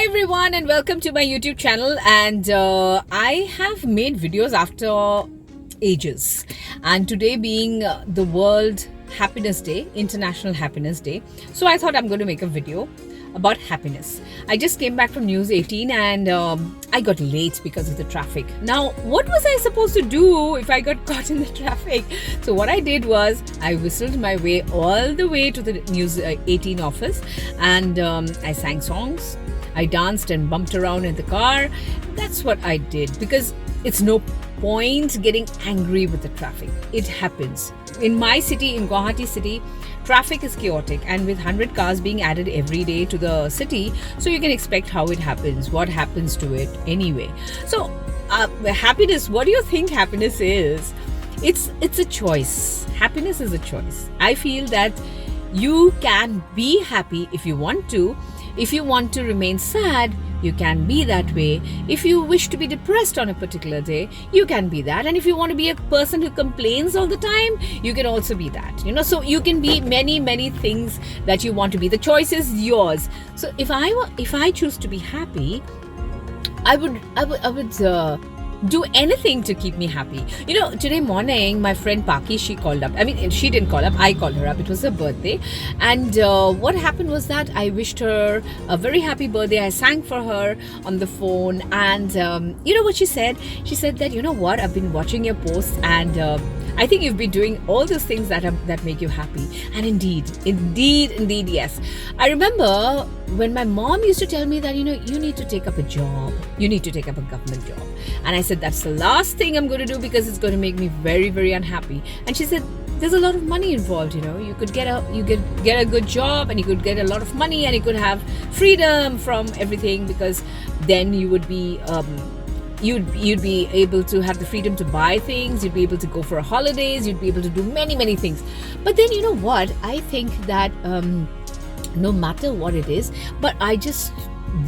Hi everyone and welcome to my YouTube channel. And I have made videos after ages, and today being the World Happiness Day, International Happiness Day, so I thought I'm going to make a video about happiness. I just came back from News 18 and I got late because of the traffic. Now, what was I supposed to do if I got caught in the traffic? So what I did was I whistled my way all the way to the News 18 office, and I sang songs. I danced and bumped around in the car. That's what I did, because it's no point getting angry with the traffic. It happens. In my city, in Guwahati city, traffic is chaotic, and with 100 cars being added every day to the city, so you can expect how it happens, what happens to it anyway. So happiness, what do you think happiness is? It's a choice. Happiness is a choice. I feel that you can be happy if you want to. If you want to remain sad, you can be that way. If you wish to be depressed on a particular day, you can be that. And if you want to be a person who complains all the time, you can also be that. So you can be many things that you want to be. The choice is yours. So if I choose to be happy, I would do anything to keep me happy. Today morning, my friend Paki, she called up. I mean, she didn't call up, I called her up. It was her birthday. And what happened was that I wished her a very happy birthday. I sang for her on the phone. And you know what she said? She said that, what, I've been watching your posts, and I think you've been doing all those things that make you happy. And indeed, yes. I remember when my mom used to tell me that, you need to take up a job. You need to take up a government job. And I said, that's the last thing I'm going to do, because it's going to make me very unhappy. And she said, there's a lot of money involved. You could get a good job, and you could get a lot of money, and you could have freedom from everything, because then you would be you'd be able to have the freedom to buy things, you'd be able to go for holidays, you'd be able to do many things. But then, you know what, I think that no matter what it is, but I just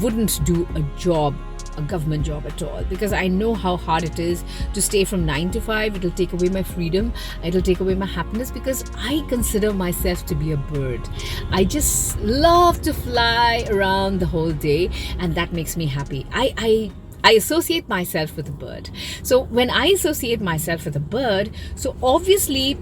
wouldn't do a government job at all, because I know how hard it is to stay from 9 to 5. It'll take away my freedom, it'll take away my happiness, because I consider myself to be a bird. I just love to fly around the whole day, and that makes me happy. I associate myself with a bird. So when I associate myself with a bird, so obviously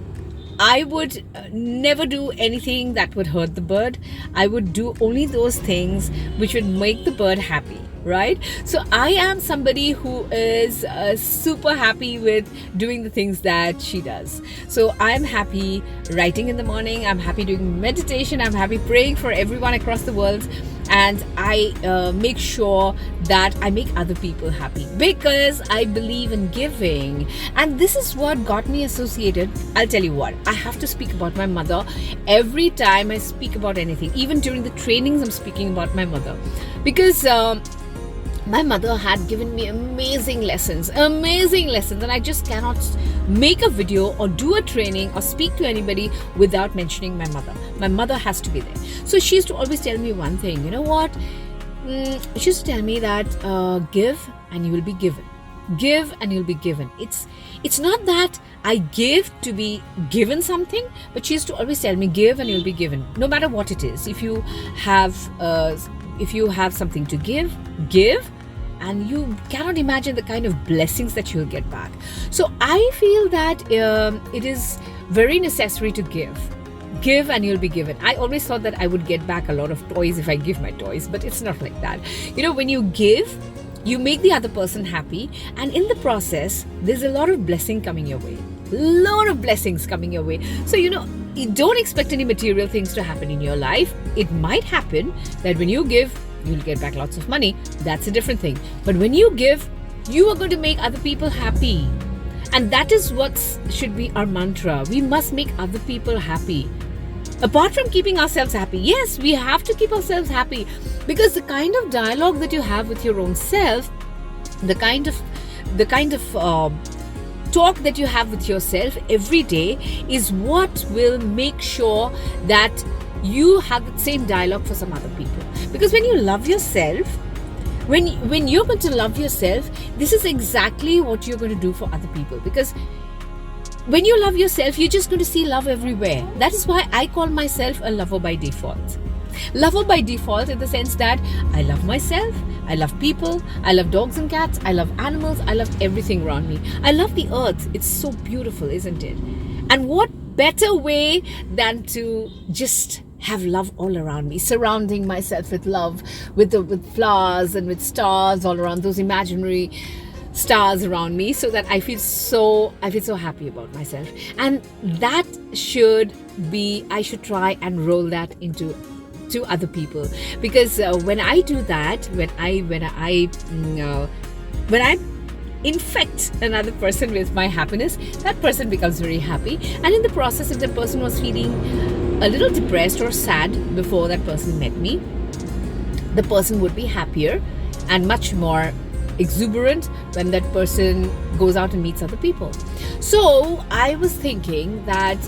I would never do anything that would hurt the bird. I would do only those things which would make the bird happy, right? So I am somebody who is super happy with doing the things that she does. So I'm happy writing in the morning, I'm happy doing meditation, I'm happy praying for everyone across the world, and I make sure that I make other people happy, because I believe in giving. And this is what got me associated. I'll tell you what, I have to speak about my mother every time I speak about anything. Even during the trainings, I'm speaking about my mother, because my mother had given me amazing lessons, and I just cannot make a video or do a training or speak to anybody without mentioning my mother. My mother has to be there. So she used to always tell me one thing. You know what? She used to tell me that give and you will be given. Give and you'll be given. It's not that I give to be given something, but she used to always tell me, give and you'll be given, no matter what it is. If you have something to give, and you cannot imagine the kind of blessings that you'll get back. So I feel that it is very necessary to give and you'll be given. I always thought that I would get back a lot of toys if I give my toys, but it's not like that. When you give, you make the other person happy, and in the process there's a lot of blessing coming your way. So you don't expect any material things to happen in your life. It might happen that when you give, you'll get back lots of money. That's a different thing. But when you give, you are going to make other people happy. And that is what should be our mantra. We must make other people happy. Apart from keeping ourselves happy, yes, we have to keep ourselves happy, because the kind of dialogue that you have with your own self, the kind of talk that you have with yourself every day is what will make sure that you have the same dialogue for some other people. Because when you love yourself, when you're going to love yourself, this is exactly what you're going to do for other people. Because when you love yourself, you're just going to see love everywhere. That is why I call myself a lover by default. Lover by default, in the sense that I love myself, I love people, I love dogs and cats, I love animals, I love everything around me. I love the earth. It's so beautiful, isn't it? And what better way than to just have love all around me, surrounding myself with love, with flowers and with stars all around, those imaginary stars around me, so that I feel so happy about myself. And that should be, I should try and roll that into to other people, because when I do that, when I infect another person with my happiness, that person becomes very happy. And in the process, if the person was feeling a little depressed or sad before that person met me, the person would be happier and much more exuberant when that person goes out and meets other people. So I was thinking that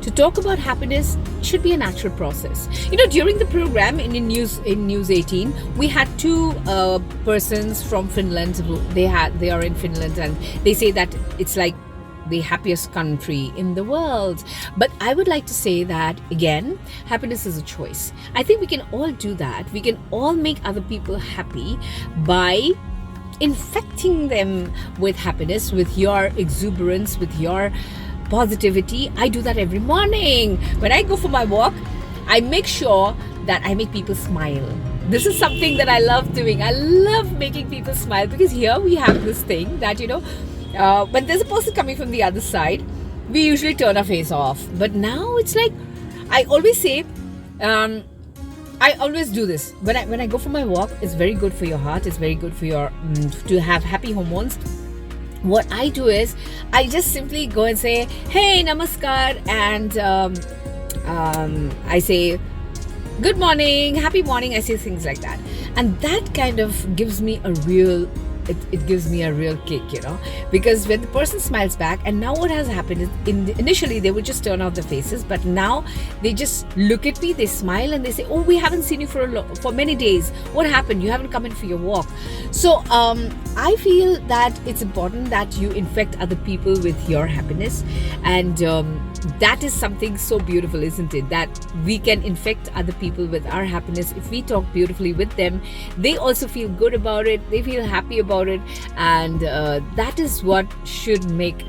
to talk about happiness should be a natural process. During the program in News 18, we had two persons from Finland. They are in Finland, and they say that it's like the happiest country in the world. But I would like to say that, again, happiness is a choice. I think we can all do that. We can all make other people happy by infecting them with happiness, with your exuberance, with your positivity. I do that every morning. When I go for my walk, I make sure that I make people smile. This is something that I love doing. I love making people smile, because here we have this thing that, when there's a person coming from the other side, we usually turn our face off. But now it's like, I always say, I always do this. When I go for my walk, it's very good for your heart. It's very good for your to have happy hormones. What I do is, I just simply go and say, hey, namaskar, and I say, good morning, happy morning. I say things like that. And that kind of gives me a real it gives me a real kick, because when the person smiles back, and now what has happened is, initially they would just turn off their faces, but now they just look at me, they smile, and they say, oh, we haven't seen you for many days. What happened? You haven't come in for your walk. So I feel that it's important that you infect other people with your happiness, and that is something so beautiful, isn't it? That we can infect other people with our happiness. If we talk beautifully with them, they also feel good about it, they feel happy about it, and that is what should make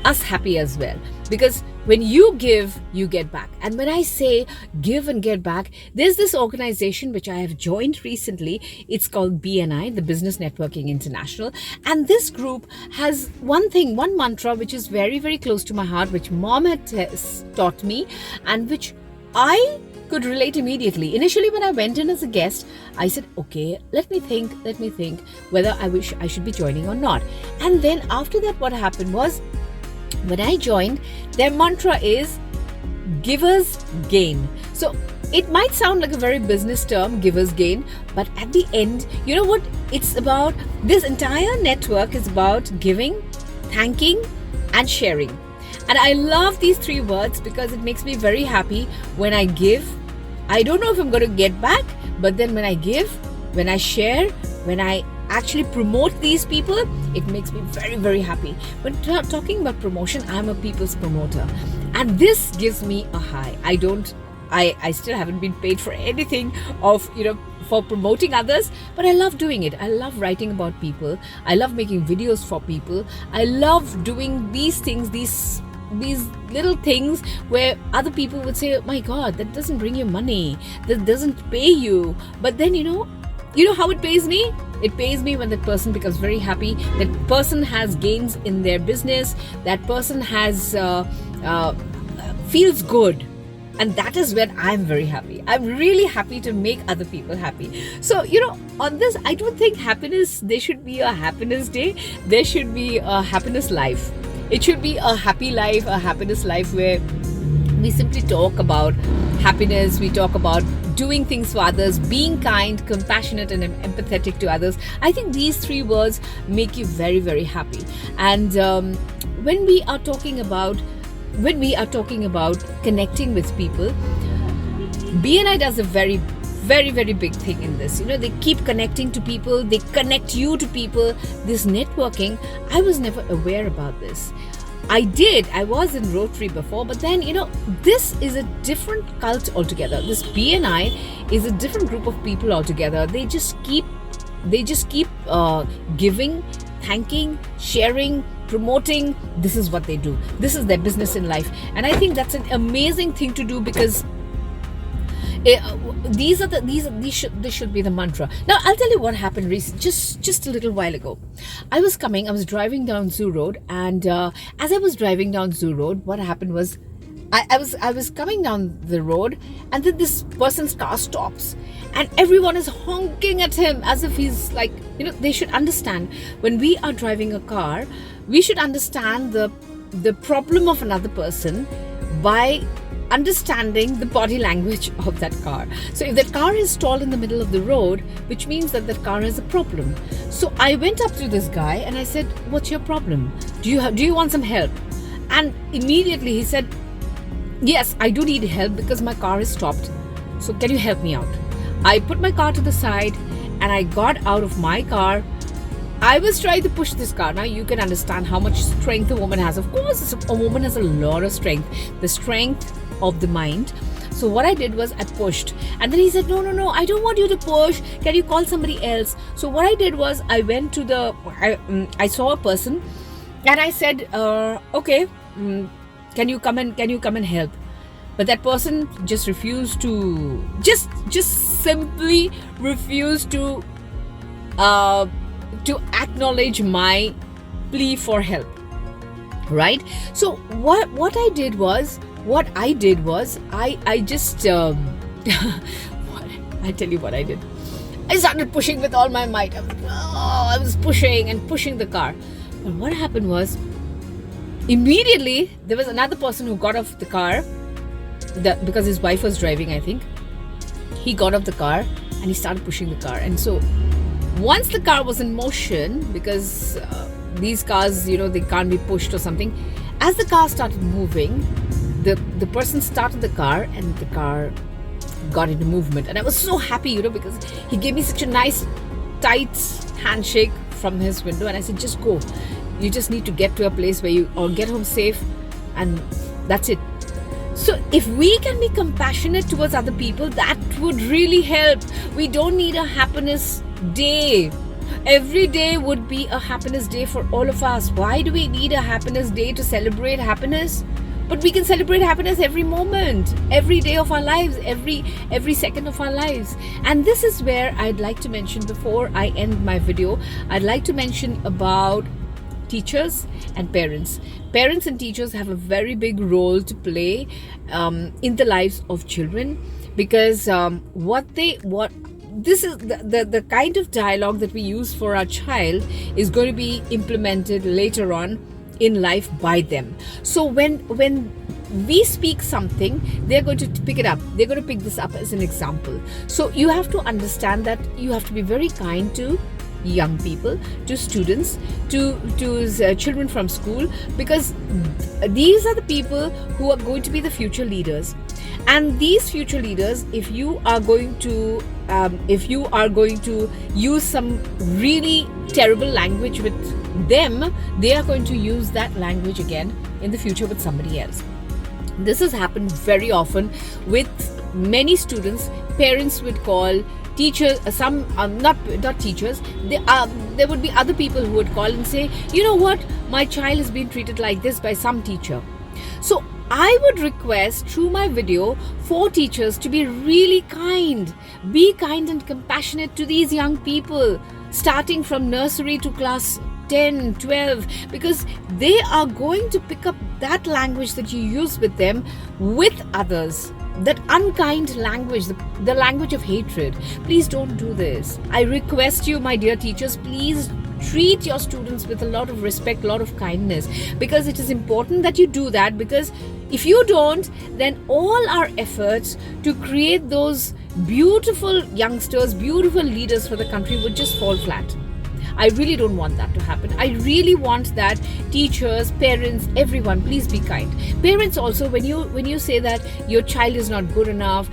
us happy as well. Because when you give, you get back. And when I say give and get back, there's this organization which I have joined recently. It's called BNI, the Business Networking International. And this group has one mantra, which is very, very close to my heart, which mom had taught me, and which I could relate immediately. Initially, when I went in as a guest, I said, okay, let me think whether I should be joining or not. And then after that, what happened was, when I joined, their mantra is givers gain. So it might sound like a very business term, givers gain, but at the end, you know what it's about? This entire network is about giving, thanking, and sharing. And I love these three words because it makes me very happy when I give. I don't know if I'm going to get back, but then when I give, when I share, when I actually promote these people, it makes me very, very happy. When talking about promotion, I'm a people's promoter, and this gives me a high. I still haven't been paid for anything for promoting others, but I love doing it. I love writing about people. I love making videos for people. I love doing these things, these little things where other people would say, oh my God, that doesn't bring you money, that doesn't pay you. But then, you know how it pays me? It pays me when that person becomes very happy, that person has gains in their business, that person has feels good. And that is when I'm very happy. I'm really happy to make other people happy. So, on this, I don't think happiness, there should be a happiness day. There should be a happiness life. It should be a happy life, a happiness life where we simply talk about happiness. We talk about doing things for others, being kind, compassionate, and empathetic to others. I think these three words make you very, very happy. And when we are talking about connecting with people, BNI does a very, very, very big thing in this. They keep connecting to people, they connect you to people. This networking, I was never aware about this. I was in Rotary before, but then, this is a different cult altogether. This BNI is a different group of people altogether. They just keep giving, thanking, sharing, promoting. This is what they do. This is their business in life. And I think that's an amazing thing to do, because this should be the mantra. Now, I'll tell you what happened just a little while ago. I was driving down Zoo Road, and as I was driving down Zoo Road, what happened was, I was coming down the road, and then this person's car stops, and everyone is honking at him as if he's like, they should understand, when we are driving a car, we should understand the problem of another person by understanding the body language of that car. So if that car is stalled in the middle of the road, which means that car has a problem. So I went up to this guy and I said, "What's your problem? Do you want some help?" And immediately he said, "Yes, I do need help because my car is stopped. So can you help me out?" I put my car to the side and I got out of my car. I was trying to push this car. Now you can understand how much strength a woman has. Of course, a woman has a lot of strength. The strength of the mind. So what I did was I pushed, and then he said, no, I don't want you to push. Can you call somebody else? So what I did was I went to I saw a person, and I said, okay, can you come and help? But that person just refused to, just simply refused to acknowledge my plea for help. Right? So what I did was I just I tell you what I did. I started pushing with all my might. I was pushing the car. But what happened was, immediately there was another person who got off the car, because his wife was driving, I think. He got off the car and he started pushing the car. And so once the car was in motion, because these cars, they can't be pushed or something, as the car started moving, the person started the car and the car got into movement. And I was so happy, because he gave me such a nice tight handshake from his window, and I said, just go. You just need to get to a place where or get home safe, and that's it. So if we can be compassionate towards other people, that would really help. We don't need a happiness day. Every day would be a happiness day for all of us. Why do we need a happiness day to celebrate happiness? But we can celebrate happiness every moment, every day of our lives, every second of our lives. And this is where I'd like to mention, before I end my video, I'd like to mention about teachers and parents. Parents and teachers have a very big role to play in the lives of children, because this is the kind of dialogue that we use for our child is going to be implemented later on in life by them. So when we speak something, they're going to pick it up. They're going to pick this up as an example. So you have to understand that you have to be very kind to young people, to students, to children from school, because these are the people who are going to be the future leaders. And these future leaders, if you are going to use some really terrible language with them, they are going to use that language again in the future with somebody else. This has happened very often with many students. Parents would call teachers, some not teachers, there would be other people who would call and say, you know what, my child has been treated like this by some teacher. So I would request through my video for teachers to be really kind. Be kind and compassionate to these young people, starting from nursery to class 10, 12, because they are going to pick up that language that you use with them with others. That unkind language, the language of hatred. Please don't do this. I request you, my dear teachers, please treat your students with a lot of respect, a lot of kindness, because it is important that you do that, because if you don't, then all our efforts to create those beautiful youngsters, beautiful leaders for the country would just fall flat. I really don't want that to happen. I really want that teachers, parents, everyone, please be kind. Parents also, when you say that your child is not good enough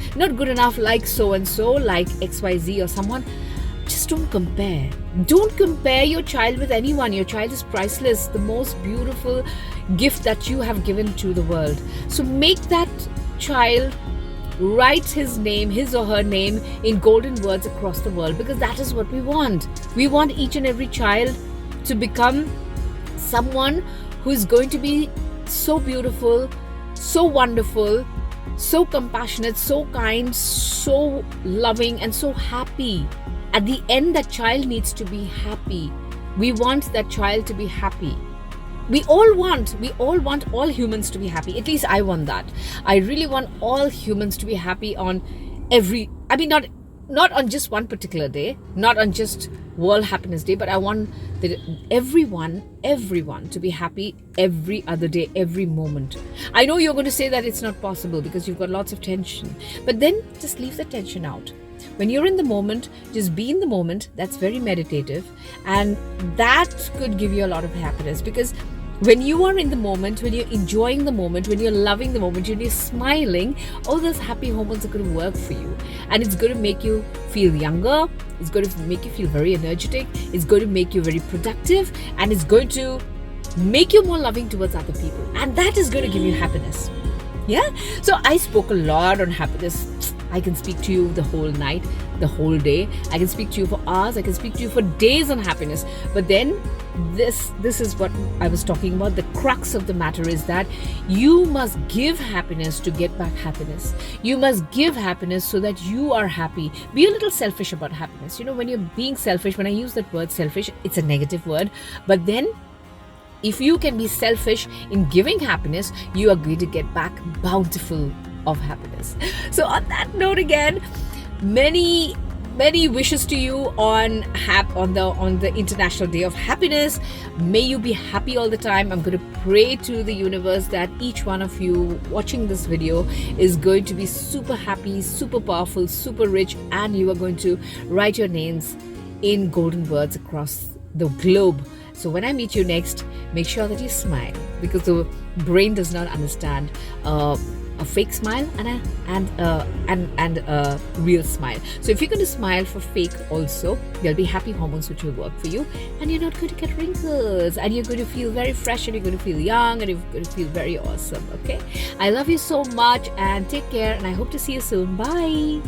like so and so, like XYZ or someone, just don't compare. Don't compare your child with anyone. Your child is priceless, the most beautiful gift that you have given to the world. So make that child write his name, his or her name, in golden words across the world, because that is what we want. We want each and every child to become someone who is going to be so beautiful, so wonderful, so compassionate, so kind, so loving, and so happy. At the end, that child needs to be happy. We want that child to be happy. We all want all humans to be happy. At least I want that. I really want all humans to be happy on not on just one particular day, not on just World Happiness Day, but I want that everyone to be happy every other day, every moment. I know you're going to say that it's not possible because you've got lots of tension, but then just leave the tension out. When you're in the moment, just be in the moment. That's very meditative, and that could give you a lot of happiness, because when you are in the moment, when you're enjoying the moment, when you're loving the moment, when you're smiling, all those happy hormones are going to work for you, and it's going to make you feel younger. It's going to make you feel very energetic. It's going to make you very productive, and it's going to make you more loving towards other people, and that is going to give you happiness. Yeah. So I spoke a lot on happiness. I can speak to you the whole night, the whole day. I can speak to you for hours. I can speak to you for days on happiness. But then this is what I was talking about. The crux of the matter is that you must give happiness to get back happiness. You must give happiness so that you are happy. Be a little selfish about happiness. You know, when you're being selfish, when I use that word selfish, it's a negative word. But then if you can be selfish in giving happiness, you are going to get back bountiful of happiness. So on that note, again, many wishes to you on the International Day of Happiness. May you be happy all the time. I'm going to pray to the universe that each one of you watching this video is going to be super happy, super powerful, super rich, and you are going to write your names in golden words across the globe. So when I meet you next, make sure that you smile, because the brain does not understand a fake smile and a real smile. So if you're going to smile for fake also, there'll be happy hormones which will work for you, and you're not going to get wrinkles, and you're going to feel very fresh, and you're going to feel young, and you're going to feel very awesome. Okay, I love you so much, and take care, and I hope to see you soon. Bye.